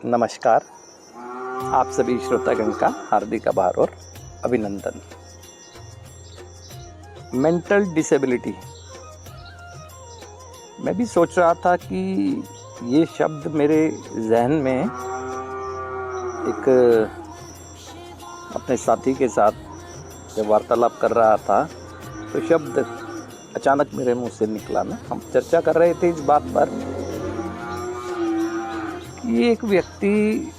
नमस्कार। आप सभी श्रोतागण का हार्दिक आभार और अभिनंदन। मेंटल डिसेबिलिटी, मैं भी सोच रहा था कि ये शब्द मेरे जहन में एक अपने साथी के साथ जब वार्तालाप कर रहा था तो शब्द अचानक मेरे मुंह से निकला ना। हम चर्चा कर रहे थे इस बात पर कि एक व्यक्ति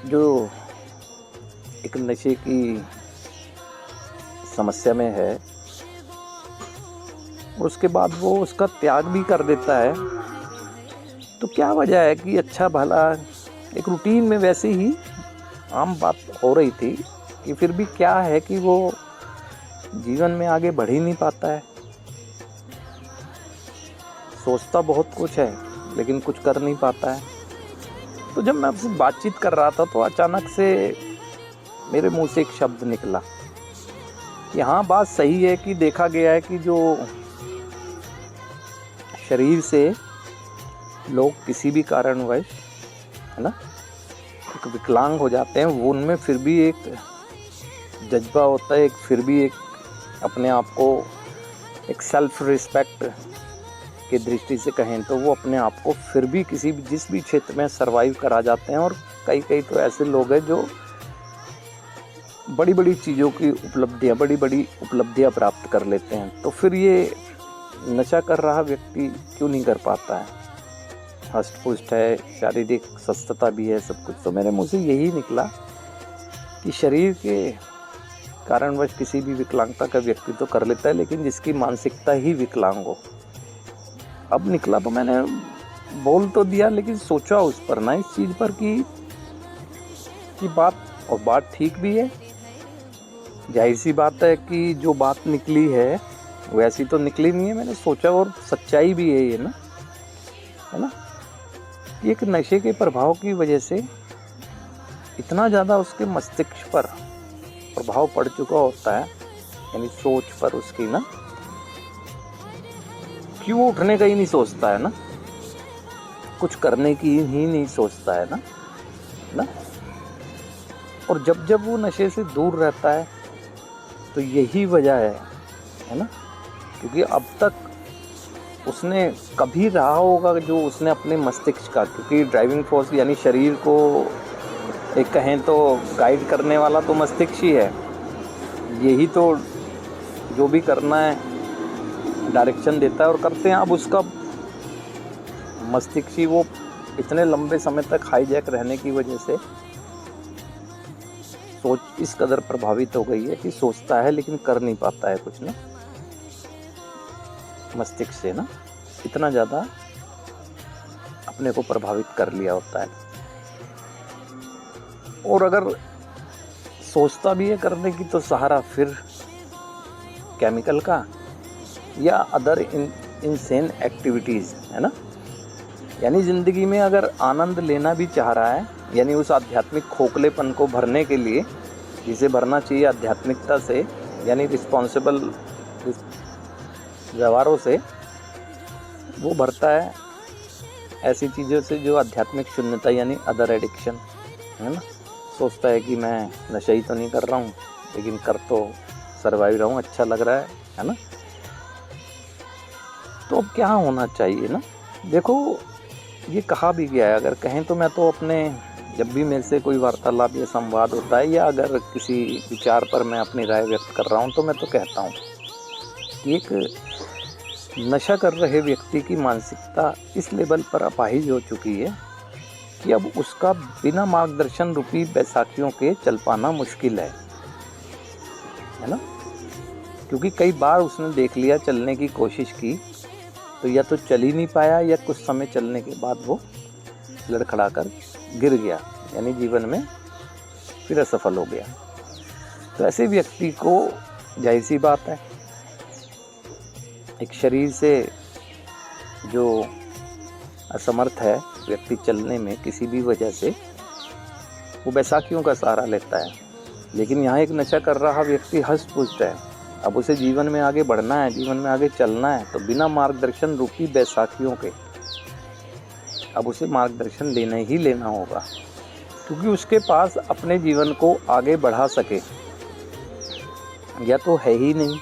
जो एक नशे की समस्या में है, उसके बाद वो उसका त्याग भी कर देता है, तो क्या वजह है कि अच्छा भला एक रूटीन में वैसे ही आम बात हो रही थी कि फिर भी क्या है कि वो जीवन में आगे बढ़ ही नहीं पाता है। सोचता बहुत कुछ है लेकिन कुछ कर नहीं पाता है। तो जब मैं आपसे बातचीत कर रहा था तो अचानक से मेरे मुंह से एक शब्द निकला कि हाँ, बात सही है कि देखा गया है कि जो शरीर से लोग किसी भी कारणवश है ना एक विकलांग हो जाते हैं, वो उनमें फिर भी एक जज्बा होता है, फिर भी एक अपने आप को एक सेल्फ रिस्पेक्ट की दृष्टि से कहें तो वो अपने आप को फिर भी जिस भी क्षेत्र में सरवाइव करा जाते हैं। और कई तो ऐसे लोग हैं जो बड़ी बड़ी चीज़ों की बड़ी बड़ी उपलब्धियां प्राप्त कर लेते हैं। तो फिर ये नशा कर रहा व्यक्ति क्यों नहीं कर पाता है? हष्ट पुष्ट है, शारीरिक स्वस्थता भी है, सब कुछ। तो मेरे मुंह से यही निकला कि शरीर के कारणवश किसी भी विकलांगता का व्यक्ति तो कर लेता है, लेकिन जिसकी मानसिकता ही विकलांग हो। अब निकला तो मैंने बोल तो दिया, लेकिन सोचा उस पर ना, इस चीज़ पर कि बात ठीक भी है। जाहिर सी बात है कि जो बात निकली है वैसी तो निकली नहीं है, मैंने सोचा, और सच्चाई भी है ये ना, है ना, कि एक नशे के प्रभाव की वजह से इतना ज़्यादा उसके मस्तिष्क पर प्रभाव पड़ चुका होता है, यानी सोच पर उसकी ना, कि वो उठने का ही नहीं सोचता है ना, कुछ करने की ही नहीं सोचता है ना। और जब वो नशे से दूर रहता है तो यही वजह है ना, क्योंकि अब तक उसने कभी रहा होगा जो उसने अपने मस्तिष्क का, क्योंकि ड्राइविंग फोर्स यानी शरीर को एक कहें तो गाइड करने वाला तो मस्तिष्क ही है। यही तो जो भी करना है डायरेक्शन देता है और करते हैं। अब उसका मस्तिष्क ही वो इतने लंबे समय तक हाईजैक रहने की वजह से सोच इस कदर प्रभावित हो गई है कि सोचता है लेकिन कर नहीं पाता है कुछ ना, मस्तिष्क से ना इतना ज़्यादा अपने को प्रभावित कर लिया होता है। और अगर सोचता भी है करने की तो सहारा फिर केमिकल का या अदर इनसेन एक्टिविटीज़, है ना। यानी ज़िंदगी में अगर आनंद लेना भी चाह रहा है, यानी उस आध्यात्मिक खोखलेपन को भरने के लिए जिसे भरना चाहिए आध्यात्मिकता से, यानी रिस्पॉन्सिबल व्यवहारों से, वो भरता है ऐसी चीज़ों से जो आध्यात्मिक शून्यता यानी अदर एडिक्शन, है ना। सोचता है कि मैं नशा ही तो नहीं कर रहा हूँ, लेकिन कर तो सर्वाइव रहा हूँ, अच्छा लग रहा है ना। तो अब क्या होना चाहिए ना, देखो ये कहा भी गया है, अगर कहें तो मैं तो अपने जब भी मेरे से कोई वार्तालाप या संवाद होता है या अगर किसी विचार पर मैं अपनी राय व्यक्त कर रहा हूँ तो मैं तो कहता हूँ कि एक नशा कर रहे व्यक्ति की मानसिकता इस लेवल पर अपाहिज हो चुकी है कि अब उसका बिना मार्गदर्शन रूपी बैसाखियों के चल पाना मुश्किल है ना। क्योंकि कई बार उसने देख लिया, चलने की कोशिश की, तो या तो चल ही नहीं पाया या कुछ समय चलने के बाद वो लड़खड़ा कर गिर गया, यानी जीवन में फिर असफल हो गया। तो ऐसे व्यक्ति को जाहिर सी बात है, एक शरीर से जो असमर्थ है व्यक्ति चलने में किसी भी वजह से, वो बैसाखियों का सहारा लेता है। लेकिन यहाँ एक नशा कर रहा व्यक्ति हष्ट पुष्ट है, अब उसे जीवन में आगे बढ़ना है, जीवन में आगे चलना है, तो बिना मार्गदर्शन रूपी बैसाखियों के अब उसे मार्गदर्शन लेना ही लेना होगा, क्योंकि उसके पास अपने जीवन को आगे बढ़ा सके या तो है ही नहीं,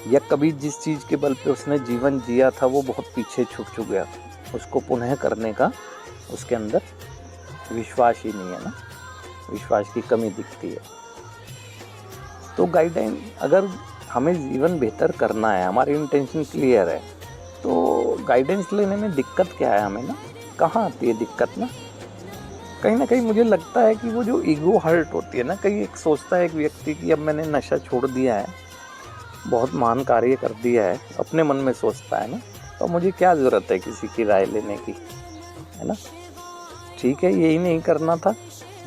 या कभी जिस चीज़ के बल पे उसने जीवन जिया था वो बहुत पीछे छूट गया, उसको पुनः करने का उसके अंदर विश्वास ही नहीं है ना, विश्वास की कमी दिखती है। तो गाइडलाइन, अगर हमें जीवन बेहतर करना है, हमारी इंटेंशन क्लियर है, तो गाइडेंस लेने में दिक्कत क्या है हमें ना, कहाँ आती है दिक्कत ना कहीं मुझे लगता है कि वो जो ईगो हर्ट होती है ना, कहीं एक सोचता है एक व्यक्ति कि अब मैंने नशा छोड़ दिया है, बहुत महान कार्य कर दिया है, अपने मन में सोचता है ना, तो मुझे क्या ज़रूरत है किसी की राय लेने की, है ना। ठीक है, यही नहीं करना था,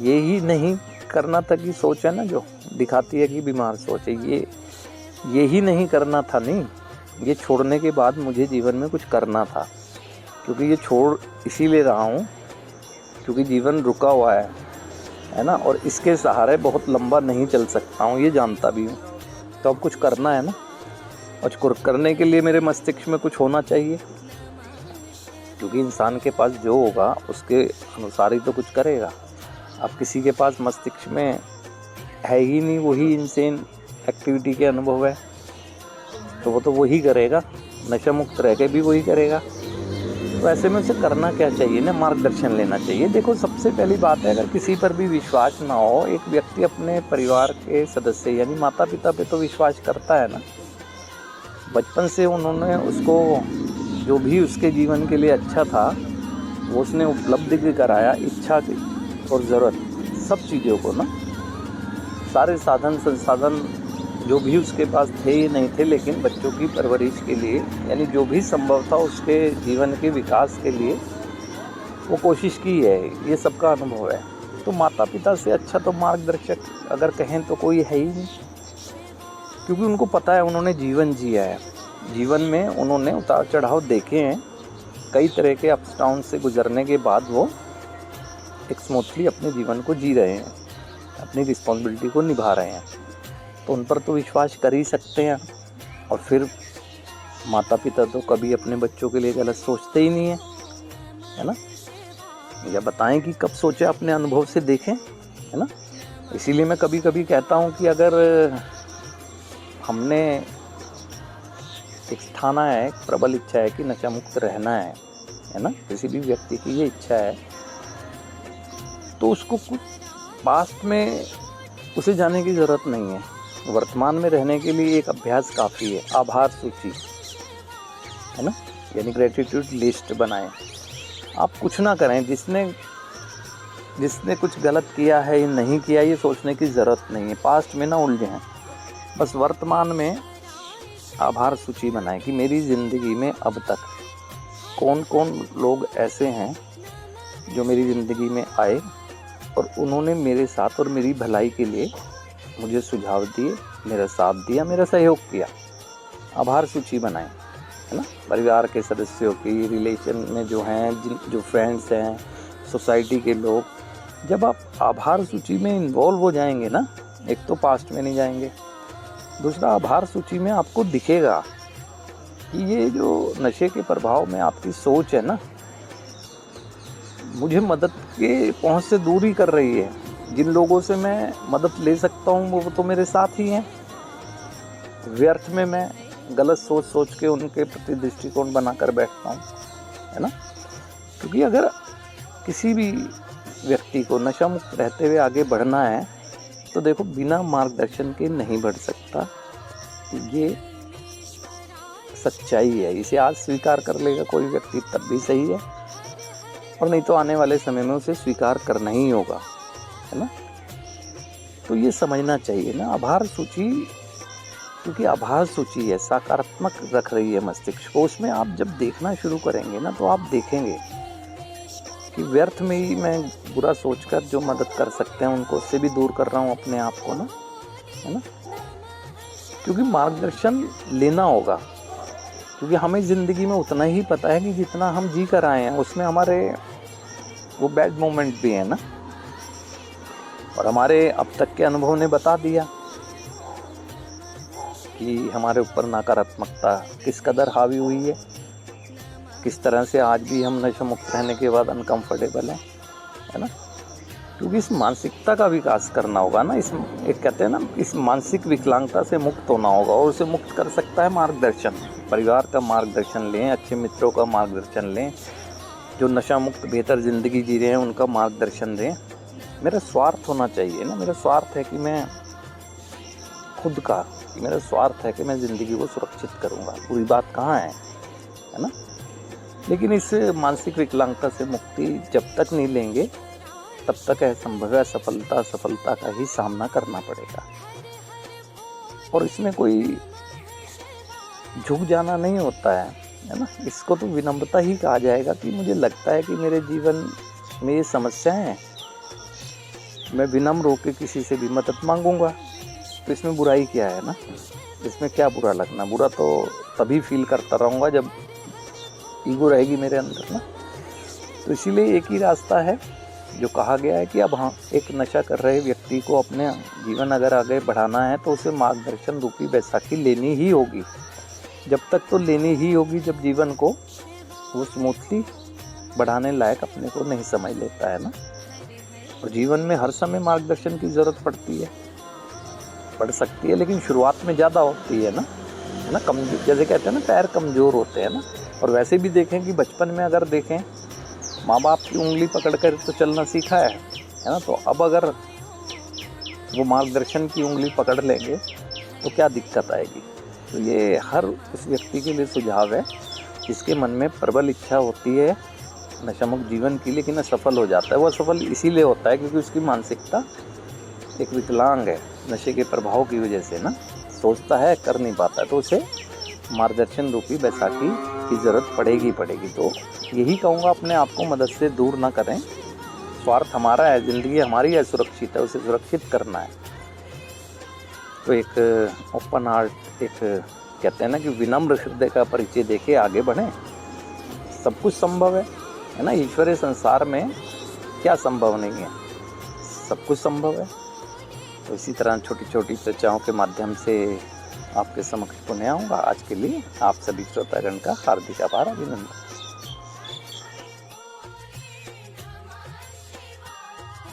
यही नहीं करना था की सोच है ना जो दिखाती है कि बीमार सोच है, यही नहीं करना था, नहीं, ये छोड़ने के बाद मुझे जीवन में कुछ करना था, क्योंकि ये छोड़ इसीलिए रहा हूँ क्योंकि जीवन रुका हुआ है ना, और इसके सहारे बहुत लंबा नहीं चल सकता हूँ, ये जानता भी हूँ। तो अब कुछ करना है ना, और करने के लिए मेरे मस्तिष्क में कुछ होना चाहिए, क्योंकि इंसान के पास जो होगा उसके अनुसार ही तो कुछ करेगा। अब किसी के पास मस्तिष्क में है ही नहीं, वही इंसेन एक्टिविटी के अनुभव है, तो वो तो वही करेगा, नशा मुक्त रह के भी वही करेगा। तो ऐसे में उसे करना क्या चाहिए ना, मार्गदर्शन लेना चाहिए। देखो, सबसे पहली बात है, अगर किसी पर भी विश्वास ना हो, एक व्यक्ति अपने परिवार के सदस्य यानी माता पिता पे तो विश्वास करता है ना, बचपन से उन्होंने उसको जो भी उसके जीवन के लिए अच्छा था वो उसने उपलब्धि भी कराया, इच्छा की और ज़रूरत सब चीज़ों को ना, सारे साधन संसाधन जो भी उसके पास थे ही नहीं थे, लेकिन बच्चों की परवरिश के लिए यानी जो भी संभव था उसके जीवन के विकास के लिए वो कोशिश की है, ये सबका अनुभव है। तो माता पिता से अच्छा तो मार्गदर्शक अगर कहें तो कोई है ही नहीं, क्योंकि उनको पता है, उन्होंने जीवन जिया है, जीवन में उन्होंने उतार चढ़ाव देखे हैं, कई तरह के अप्स डाउन से गुजरने के बाद वो एक स्मूथली अपने जीवन को जी रहे हैं, अपनी रिस्पॉन्सिबिलिटी को निभा रहे हैं, तो उन पर तो विश्वास कर ही सकते हैं। और फिर माता पिता तो कभी अपने बच्चों के लिए गलत सोचते ही नहीं है ना, या बताएं कि कब सोचे, अपने अनुभव से देखें, है ना। इसीलिए मैं कभी कभी कहता हूँ कि अगर हमने एक ठाना है, एक प्रबल इच्छा है कि नशा मुक्त रहना है ना, किसी भी व्यक्ति की ये इच्छा है, तो उसको कुछ पास्ट में उसे जाने की ज़रूरत नहीं है, वर्तमान में रहने के लिए एक अभ्यास काफ़ी है। आभार सूची, है ना, यानी ग्रेटिट्यूड लिस्ट बनाएं। आप कुछ ना करें, जिसने कुछ गलत किया है या नहीं किया ये सोचने की ज़रूरत नहीं है, पास्ट में ना उलझें, बस वर्तमान में आभार सूची बनाएं कि मेरी ज़िंदगी में अब तक कौन कौन लोग ऐसे हैं जो मेरी ज़िंदगी में आए और उन्होंने मेरे साथ और मेरी भलाई के लिए मुझे सुझाव दिए, मेरा साथ दिया, मेरा सहयोग किया। आभार सूची बनाएं, है ना, परिवार के सदस्यों की, रिलेशन में जो हैं, जो फ्रेंड्स हैं, सोसाइटी के लोग। जब आप आभार सूची में इन्वॉल्व हो जाएंगे ना, एक तो पास्ट में नहीं जाएंगे, दूसरा आभार सूची में आपको दिखेगा कि ये जो नशे के प्रभाव में आपकी सोच है ना, मुझे मदद के पहुंच से दूर ही कर रही है। जिन लोगों से मैं मदद ले सकता हूं वो तो मेरे साथ ही हैं, व्यर्थ में मैं गलत सोच के उनके प्रति दृष्टिकोण बनाकर बैठता हूं, है ना। क्योंकि अगर किसी भी व्यक्ति को नशा मुक्त रहते हुए आगे बढ़ना है तो देखो, बिना मार्गदर्शन के नहीं बढ़ सकता, ये सच्चाई है। इसे आज स्वीकार कर लेगा कोई व्यक्ति तब भी सही है, और नहीं तो आने वाले समय में उसे स्वीकार करना ही होगा, है ना। तो ये समझना चाहिए ना, आभार सूची, क्योंकि आभार सूची है, सकारात्मक रख रही है मस्तिष्क को। उसमें आप जब देखना शुरू करेंगे ना, तो आप देखेंगे कि व्यर्थ में ही मैं बुरा सोचकर जो मदद कर सकते हैं उनको, उससे भी दूर कर रहा हूँ अपने आप को ना, है ना। क्योंकि मार्गदर्शन लेना होगा, क्योंकि हमें ज़िंदगी में उतना ही पता है कि जितना हम जी कर आए हैं, उसमें हमारे वो बैड मोमेंट भी हैं ना, और हमारे अब तक के अनुभव ने बता दिया कि हमारे ऊपर नकारात्मकता किस कदर हावी हुई है। किस तरह से आज भी हम नशा मुक्त रहने के बाद अनकंफर्टेबल हैं, है ना। क्योंकि इस मानसिकता का विकास करना होगा ना, इस एक कहते हैं ना, इस मानसिक विकलांगता से मुक्त होना होगा, और उसे मुक्त कर सकता है मार्गदर्शन। परिवार का मार्गदर्शन लें, अच्छे मित्रों का मार्गदर्शन लें, जो नशा मुक्त बेहतर ज़िंदगी जी रहे हैं उनका मार्गदर्शन दें। मेरा स्वार्थ होना चाहिए ना, मेरा स्वार्थ है कि मैं खुद का, मेरा स्वार्थ है कि मैं ज़िंदगी को सुरक्षित करूँगा। बुरी बात कहाँ है ना। लेकिन इस मानसिक विकलांगता से मुक्ति जब तक नहीं लेंगे तब तक असंभव है, सफलता का ही सामना करना पड़ेगा। और इसमें कोई झुक जाना नहीं होता है ना। इसको तो विनम्रता ही कहा जाएगा कि मुझे लगता है कि मेरे जीवन में ये समस्याएं हैं, मैं विनम्र होकर किसी से भी मदद मांगूंगा, तो इसमें बुराई क्या है ना। इसमें क्या बुरा लगना, बुरा तो तभी फील करता रहूँगा जब ईगो रहेगी मेरे अंदर ना। तो इसीलिए एक ही रास्ता है जो कहा गया है कि अब हाँ, एक नशा कर रहे व्यक्ति को अपने जीवन अगर आगे बढ़ाना है तो उसे मार्गदर्शन रूपी बैसाखी लेनी ही होगी। जब तक तो लेनी ही होगी जब जीवन को वो स्मूथली बढ़ाने लायक अपने को नहीं समझ लेता है ना। और जीवन में हर समय मार्गदर्शन की ज़रूरत पड़ सकती है, लेकिन शुरुआत में ज़्यादा होती है ना, कमजोर, जैसे कहते हैं ना, पैर कमज़ोर होते हैं ना। और वैसे भी देखें कि बचपन में अगर देखें, माँ बाप की उंगली पकड़कर तो चलना सीखा है ना। तो अब अगर वो मार्गदर्शन की उंगली पकड़ लेंगे तो क्या दिक्कत आएगी। तो ये हर उस व्यक्ति के लिए सुझाव है जिसके मन में प्रबल इच्छा होती है नशामुक्त जीवन की, लेकिन असफल हो जाता है। वो असफल इसीलिए होता है क्योंकि उसकी मानसिकता एक विकलांग है, नशे के प्रभाव की वजह से ना, सोचता है कर नहीं पाता है। तो उसे मार्गदर्शन रूपी बैसाखी की ज़रूरत पड़ेगी। तो यही कहूँगा, अपने आप को मदद से दूर ना करें। स्वार्थ हमारा है, ज़िंदगी हमारी है, सुरक्षित है, उसे सुरक्षित करना है। तो एक ओपन हार्ट, एक कहते हैं ना कि विनम्र हृदय का परिचय देके आगे बढ़ें। सब कुछ संभव है ना। ईश्वरीय संसार में क्या संभव नहीं है, सब कुछ संभव है। तो इसी तरह छोटी छोटी चर्चाओं के माध्यम से आपके समक्ष पुनः आऊँगा। आज के लिए आप सभी श्रोतागण का हार्दिक आभार, अभिनंदन।